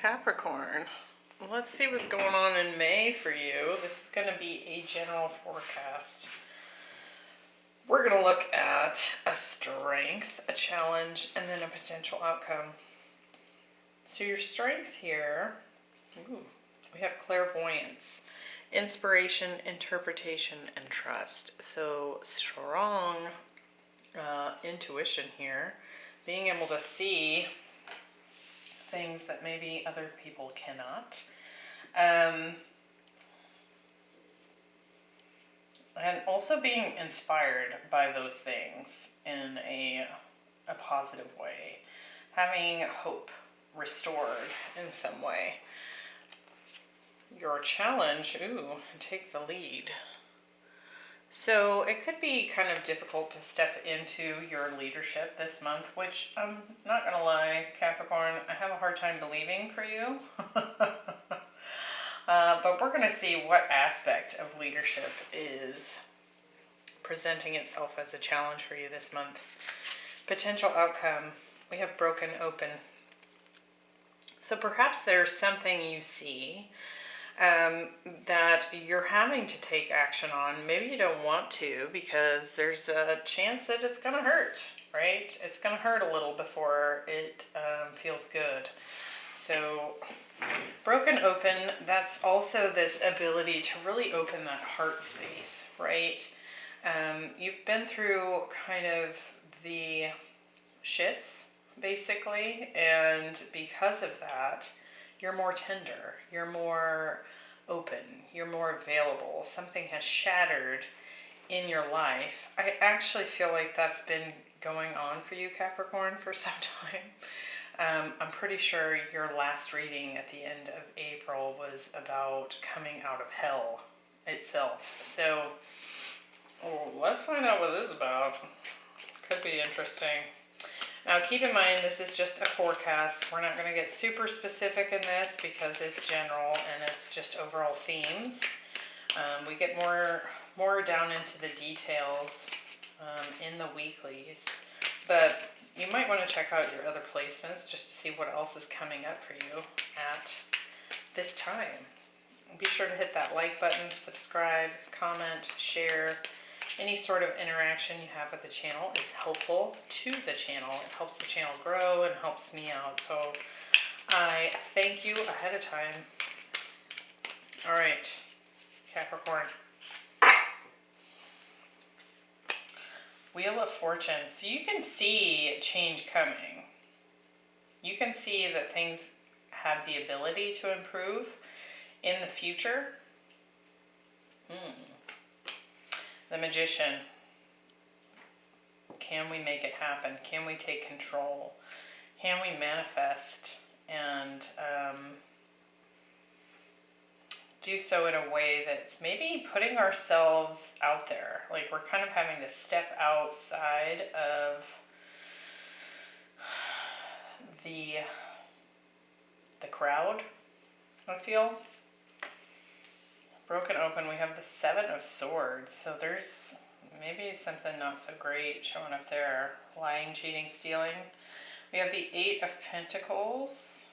Capricorn, let's see what's going on in May for you. This is going to be a general forecast. We're going to look at a strength, a challenge, and then a potential outcome. So your strength here, we have clairvoyance, inspiration, interpretation, and trust. So strong intuition here, being able to see things that maybe other people cannot. And also being inspired by those things in a positive way. Having hope restored in some way. Your challenge, take the lead. So it could be kind of difficult to step into your leadership this month, which I'm not going to lie, Capricorn, I have a hard time believing for you. But we're going to see what aspect of leadership is presenting itself as a challenge for you this month. Potential outcome, we have broken open. So perhaps there's something you see that you're having to take action on. Maybe you don't want to because there's a chance that it's going to hurt, right? It's going to hurt a little before it feels good. So broken open, that's also this ability to really open that heart space, right? You've been through kind of the shits, basically, and because of that, you're more tender, you're more open, you're more available. Something has shattered in your life. I actually feel like that's been going on for you, Capricorn, for some time. I'm pretty sure your last reading at the end of April was about coming out of hell itself. So let's find out what this is about. Could be interesting. Now keep in mind this is just a forecast. We're not going to get super specific in this because it's general and it's just overall themes. We get more down into the details in the weeklies. But you might want to check out your other placements just to see what else is coming up for you at this time. Be sure to hit that like button, subscribe, comment, share. Any sort of interaction you have with the channel is helpful to the channel. It helps the channel grow and helps me out. So I thank you ahead of time. All right, Capricorn. Wheel of Fortune. So you can see change coming. You can see that things have the ability to improve in the future. The Magician. Can we make it happen? Can we take control? Can we manifest and do so in a way that's maybe putting ourselves out there? Like we're kind of having to step outside of the crowd, I feel. Broken open, we have the Seven of Swords. So there's maybe something not so great showing up there. Lying, cheating, stealing. We have the Eight of Pentacles.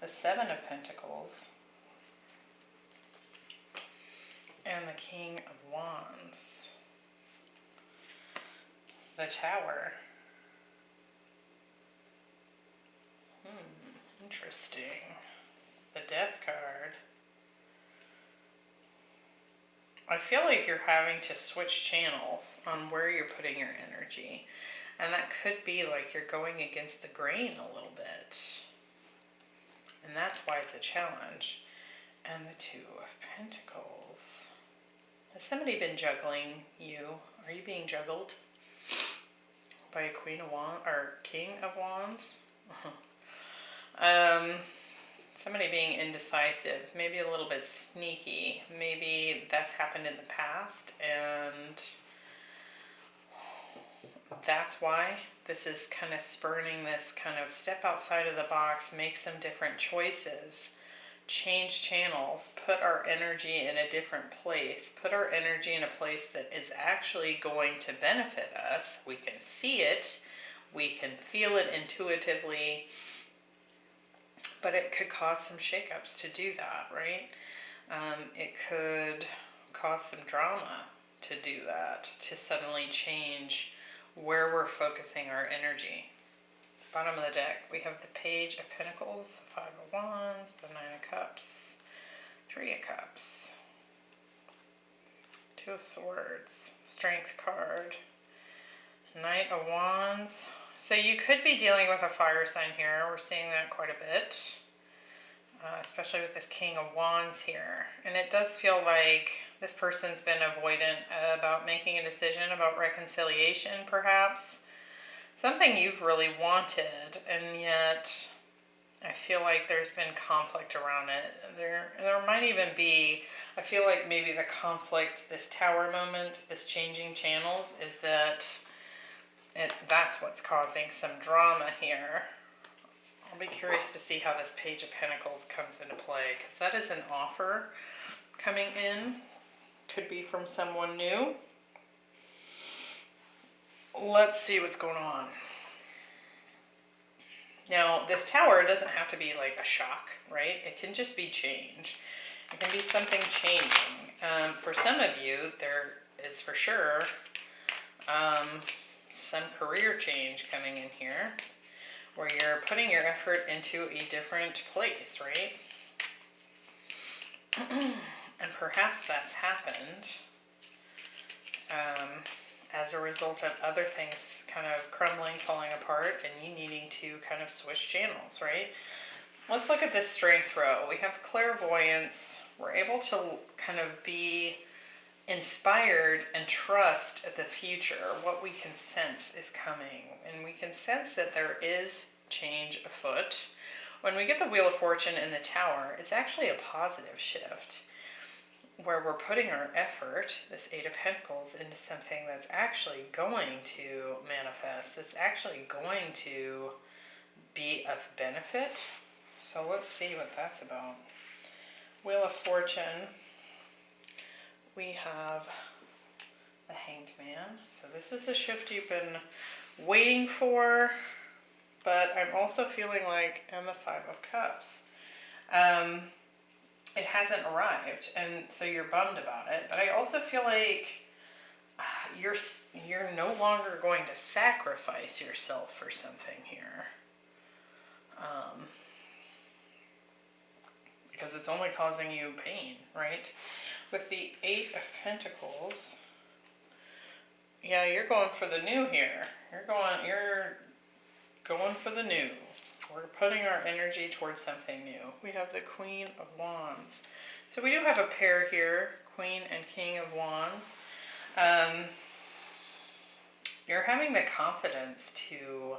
The Seven of Pentacles. And the King of Wands. The Tower. Interesting. The Death card. I feel like you're having to switch channels on where you're putting your energy. And that could be like you're going against the grain a little bit. And that's why it's a challenge. And the Two of Pentacles. Has somebody been juggling you? Are you being juggled by a Queen of Wands or King of Wands? Somebody being indecisive, maybe a little bit sneaky. Maybe that's happened in the past and that's why this is kind of spurning this kind of step outside of the box, make some different choices, change channels, put our energy in a different place, put our energy in a place that is actually going to benefit us. We can see it, we can feel it intuitively, But it could cause some shakeups to do that, right? It could cause some drama to do that, to suddenly change where we're focusing our energy. Bottom of the deck, we have the Page of Pentacles, the Five of Wands, the Nine of Cups, Three of Cups, Two of Swords, Strength card, Knight of Wands. So you could be dealing with a fire sign here. We're seeing that quite a bit, especially with this King of Wands here. And it does feel like this person's been avoidant about making a decision about reconciliation, perhaps. Something you've really wanted, and yet I feel like there's been conflict around it. There might even be, I feel like maybe the conflict, this Tower moment, this changing channels, is that's what's causing some drama here. I'll be curious to see how this Page of Pentacles comes into play, because that is an offer coming in. Could be from someone new. Let's see what's going on. Now, this Tower doesn't have to be like a shock, right? It can just be change. It can be something changing. For some of you, there is for sure some career change coming in here, where you're putting your effort into a different place, right? And perhaps that's happened as a result of other things kind of crumbling, falling apart, and you needing to kind of switch channels, right? Let's look at this Strength row. We have clairvoyance. We're able to kind of be inspired and trust the future, what we can sense is coming. And we can sense that there is change afoot. When we get the Wheel of Fortune in the Tower, it's actually a positive shift, where we're putting our effort, this Eight of Pentacles, into something that's actually going to manifest, that's actually going to be of benefit. So let's see what that's about. Wheel of Fortune, we have the Hanged Man. So this is a shift you've been waiting for, but I'm also feeling like, and the Five of Cups. It hasn't arrived, and so you're bummed about it. But I also feel like you're no longer going to sacrifice yourself for something here, because it's only causing you pain, right? With the Eight of Pentacles, yeah, you're going for the new here. You're going for the new. We're putting our energy towards something new. We have the Queen of Wands. So we do have a pair here, Queen and King of Wands. You're having the confidence to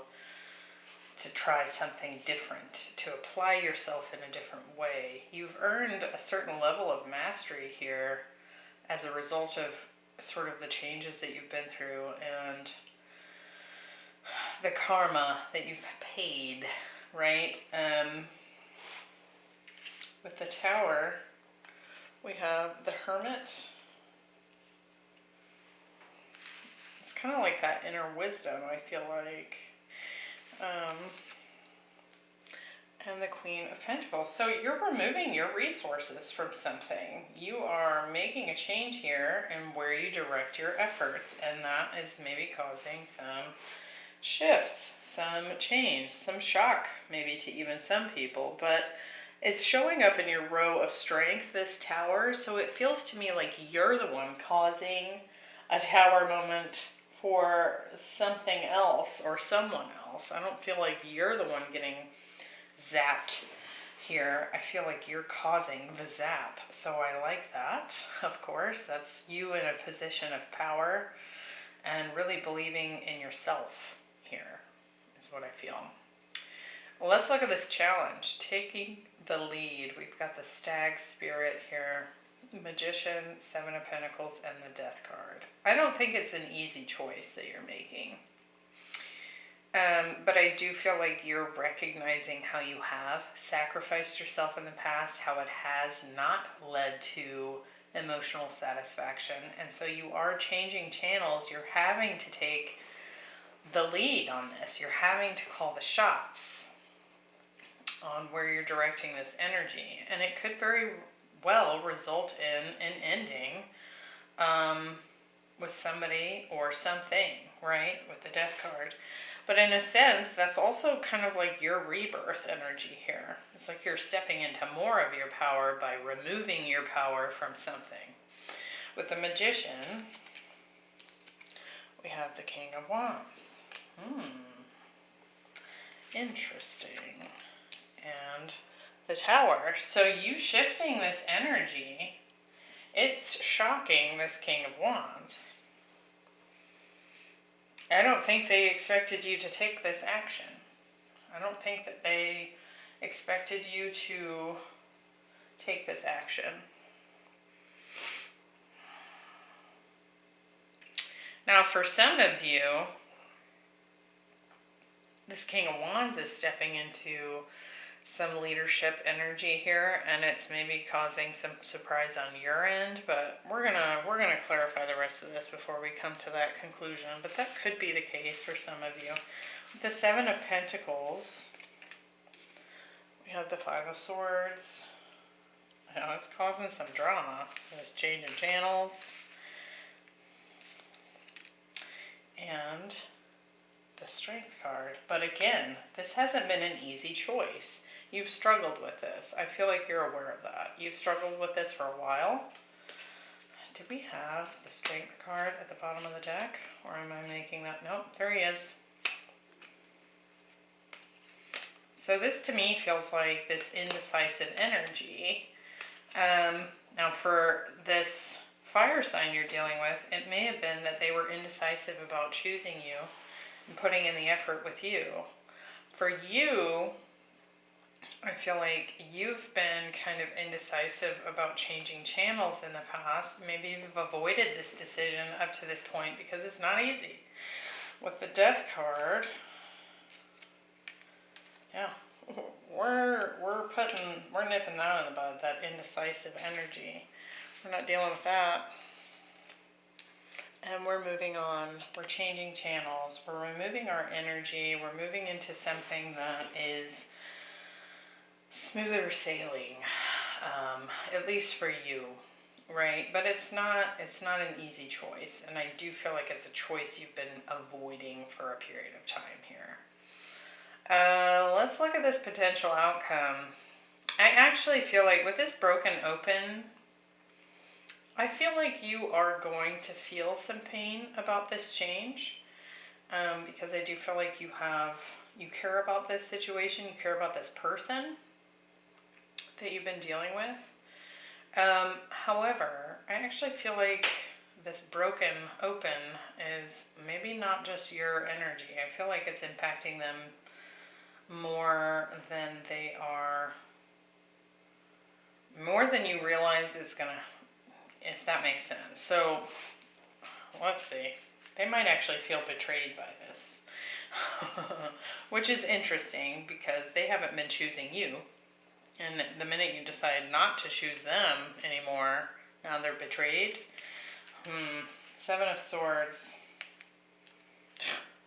try something different, to apply yourself in a different way. You've earned a certain level of mastery here as a result of sort of the changes that you've been through and the karma that you've paid, right? With the Tower, we have the Hermit. It's kind of like that inner wisdom, I feel like. And the Queen of Pentacles. So you're removing your resources from something. You are making a change here in where you direct your efforts, and that is maybe causing some shifts, some change, some shock maybe to even some people, but it's showing up in your row of strength, this Tower, so it feels to me like you're the one causing a Tower moment for something else or someone else. I don't feel like you're the one getting zapped here. I feel like you're causing the zap, so I like that. Of course, that's you in a position of power and really believing in yourself here is what I feel. Well, let's look at this challenge, taking the lead. We've got the Stag Spirit here, Magician, Seven of Pentacles, and the Death card. I don't think it's an easy choice that you're making. But I do feel like you're recognizing how you have sacrificed yourself in the past, how it has not led to emotional satisfaction. And so you are changing channels. You're having to take the lead on this. You're having to call the shots. on where you're directing this energy. And it could very well result in an ending with somebody or something, right? With the Death card. But in a sense, that's also kind of like your rebirth energy here. It's like you're stepping into more of your power by removing your power from something. With the Magician, we have the King of Wands. Interesting. And the Tower. So you shifting this energy, it's shocking this King of Wands. I don't think they expected you to take this action. I don't think that they expected you to take this action. Now, for some of you, this King of Wands is stepping into some leadership energy here, and it's maybe causing some surprise on your end, but we're gonna clarify the rest of this before we come to that conclusion. But that could be the case for some of you. With the Seven of Pentacles, we have the Five of Swords. Now it's causing some drama, this change of channels. And the Strength card. But again, this hasn't been an easy choice. You've struggled with this. I feel like you're aware of that. You've struggled with this for a while. Did we have the Strength card at the bottom of the deck? Or am I making that? Nope, there he is. So this to me feels like this indecisive energy. Now for this fire sign you're dealing with, it may have been that they were indecisive about choosing you and putting in the effort with you. For you, I feel like you've been kind of indecisive about changing channels in the past. Maybe you've avoided this decision up to this point because it's not easy. With the Death card, yeah, we're nipping that in the bud, that indecisive energy. We're not dealing with that. And we're moving on. We're changing channels. We're removing our energy. We're moving into something that is smoother sailing, at least for you, right? But it's not an easy choice, and I do feel like it's a choice you've been avoiding for a period of time here. Let's look at this potential outcome. I actually feel like with this broken open, I feel like you are going to feel some pain about this change, because I do feel like you care about this situation, you care about this person that you've been dealing with. However, I actually feel like this broken open is maybe not just your energy. I feel like it's impacting them more than you realize it's gonna, if that makes sense. So let's see. They might actually feel betrayed by this, which is interesting because they haven't been choosing you. And the minute you decide not to choose them anymore, now they're betrayed. Seven of Swords.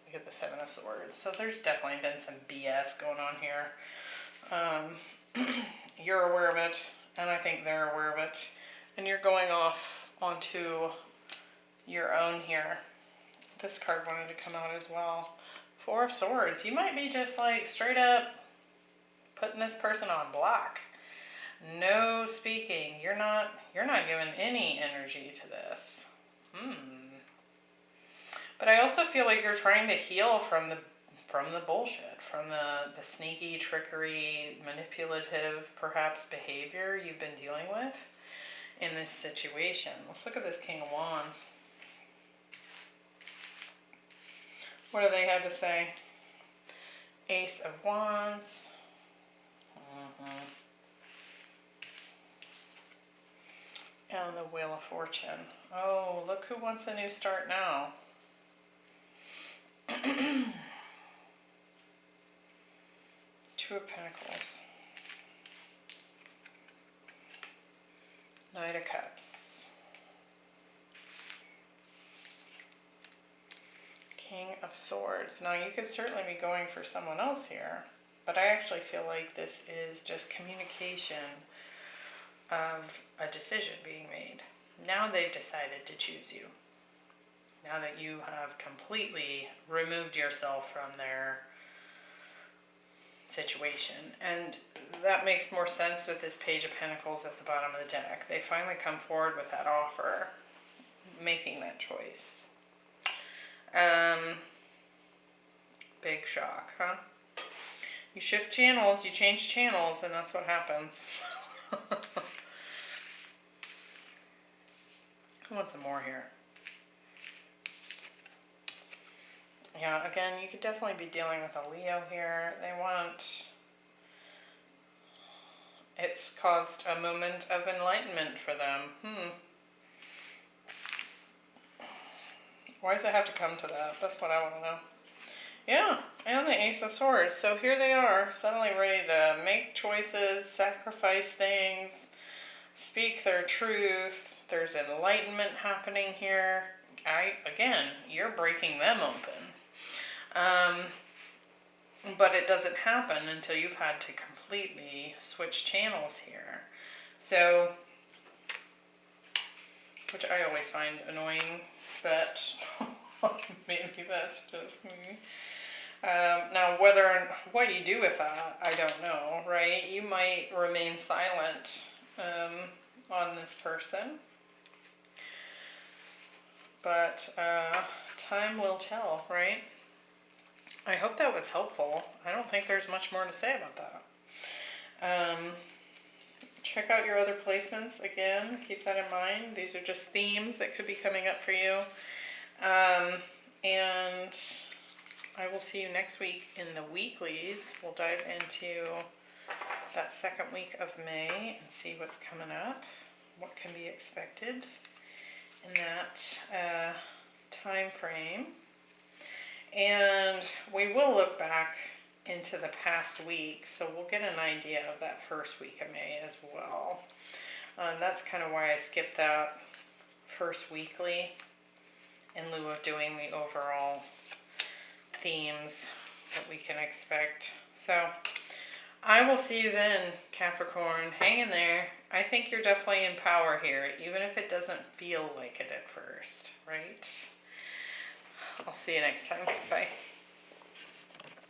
Look at the Seven of Swords. So there's definitely been some BS going on here. You're aware of it, and I think they're aware of it. And you're going off onto your own here. This card wanted to come out as well. Four of Swords. You might be just like straight up putting this person on block. No speaking. You're not giving any energy to this. But I also feel like you're trying to heal from the bullshit, from the sneaky, trickery, manipulative, perhaps behavior you've been dealing with in this situation. Let's look at this King of Wands. What do they have to say? Ace of Wands. And the Wheel of Fortune. Oh, look who wants a new start now. Two of Pentacles. Knight of Cups. King of Swords. Now you could certainly be going for someone else here. but I actually feel like this is just communication of a decision being made. Now they've decided to choose you. Now that you have completely removed yourself from their situation. And that makes more sense with this Page of Pentacles at the bottom of the deck. They finally come forward with that offer, making that choice. Big shock, huh? You shift channels, you change channels, and that's what happens. I want some more here. Yeah, again, you could definitely be dealing with a Leo here. It's caused a moment of enlightenment for them. Why does it have to come to that? That's what I want to know. Yeah, and the Ace of Swords. So here they are, suddenly ready to make choices, sacrifice things, speak their truth. There's enlightenment happening here. Again, you're breaking them open. But it doesn't happen until you've had to completely switch channels here. So, which I always find annoying, but maybe that's just me. Now, what you do with that, I don't know, right? You might remain silent on this person, but time will tell, right? I hope that was helpful. I don't think there's much more to say about that. Check out your other placements again. Keep that in mind. These are just themes that could be coming up for you. And I will see you next week in the weeklies. We'll dive into that second week of May and see what's coming up, what can be expected in that time frame. And we will look back into the past week, so we'll get an idea of that first week of May as well. That's kind of why I skipped that first weekly in lieu of doing the overall themes that we can expect. So I will see you then, Capricorn. Hang in there. I think you're definitely in power here, even if it doesn't feel like it at first, right? I'll see you next time. Bye.